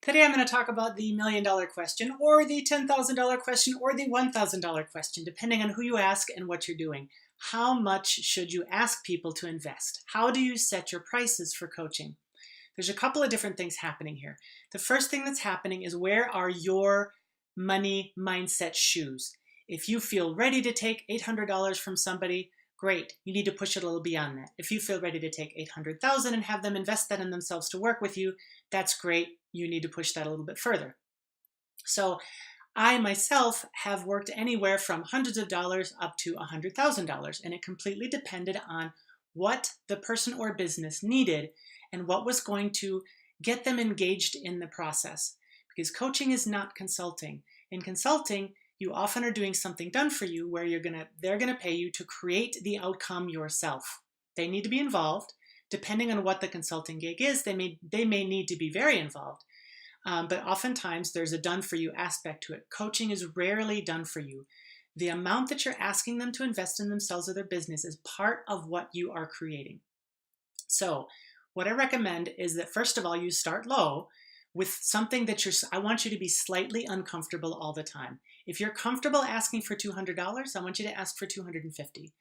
Today I'm going to talk about the $1,000,000 question or the $10,000 question or the $1,000 question, depending on who you ask and what you're doing. How much should you ask people to invest? How do you set your prices for coaching? There's a couple of different things happening here. The first thing that's happening is, where are your money mindset shoes? If you feel ready to take $800 from somebody, great. You need to push it a little beyond that. If you feel ready to take $800,000 and have them invest that in themselves to work with you, that's great. You need to push that a little bit further. So I myself have worked anywhere from hundreds of dollars up to $100,000, and it completely depended on what the person or business needed and what was going to get them engaged in the process. Because coaching is not consulting. In consulting, you often are doing something done for you where they're gonna pay you to create the outcome yourself. They need to be involved. Depending on what the consulting gig is, they may need to be very involved. But oftentimes there's a done for you aspect to it. Coaching is rarely done for you. The amount that you're asking them to invest in themselves or their business is part of what you are creating. So what I recommend is that, first of all, you start low with something that I want you to be slightly uncomfortable all the time. If you're comfortable asking for $200, I want you to ask for $250.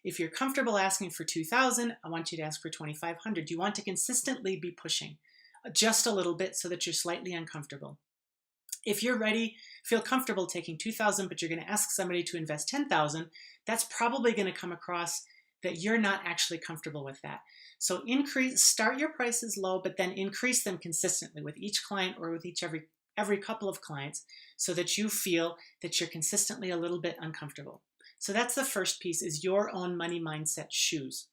If you're comfortable asking for $2,000, I want you to ask for $2,500. You want to consistently be pushing just a little bit so that you're slightly uncomfortable. If you're ready, feel comfortable taking $2,000, but you're going to ask somebody to invest $10,000, that's probably going to come across that you're not actually comfortable with that. So start your prices low, but then increase them consistently with each client or with every couple of clients, so that you feel that you're consistently a little bit uncomfortable. So that's the first piece, is your own money mindset shoes.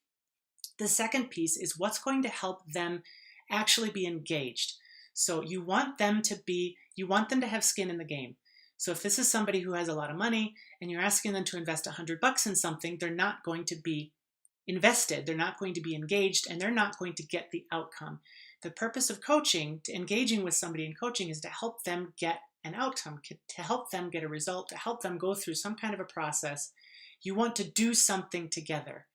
The second piece is what's going to help them actually be engaged. So you want them to have skin in the game. So if this is somebody who has a lot of money and you're asking them to invest $100 in something, they're not going to be invested, they're not going to be engaged, and they're not going to get the outcome. The purpose of coaching, to engaging with somebody in coaching, is to help them get an outcome, to help them get a result, to help them go through some kind of a process. You want to do something together.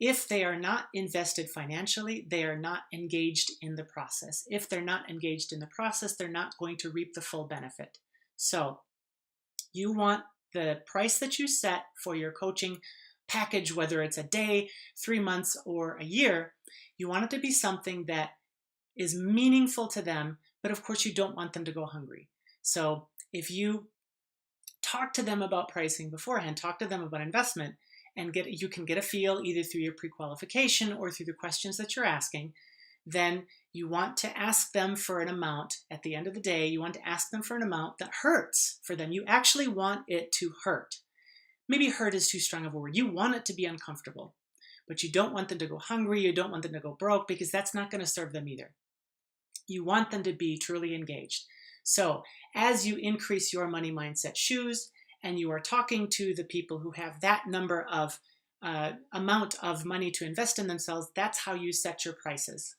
If they are not invested financially, they are not engaged in the process. If they're not engaged in the process, they're not going to reap the full benefit. So you want the price that you set for your coaching package, whether it's a day, 3 months, or a year, you want it to be something that is meaningful to them, but of course you don't want them to go hungry. So if you talk to them about pricing beforehand, talk to them about investment, and you can get a feel either through your pre-qualification or through the questions that you're asking, then you want to ask them for an amount. At the end of the day, you want to ask them for an amount that hurts for them. You actually want it to hurt. Maybe hurt is too strong of a word. You want it to be uncomfortable, but you don't want them to go hungry. You don't want them to go broke, because that's not going to serve them either. You want them to be truly engaged. So as you increase your money mindset shoes and you are talking to the people who have that number of amount of money to invest in themselves, that's how you set your prices.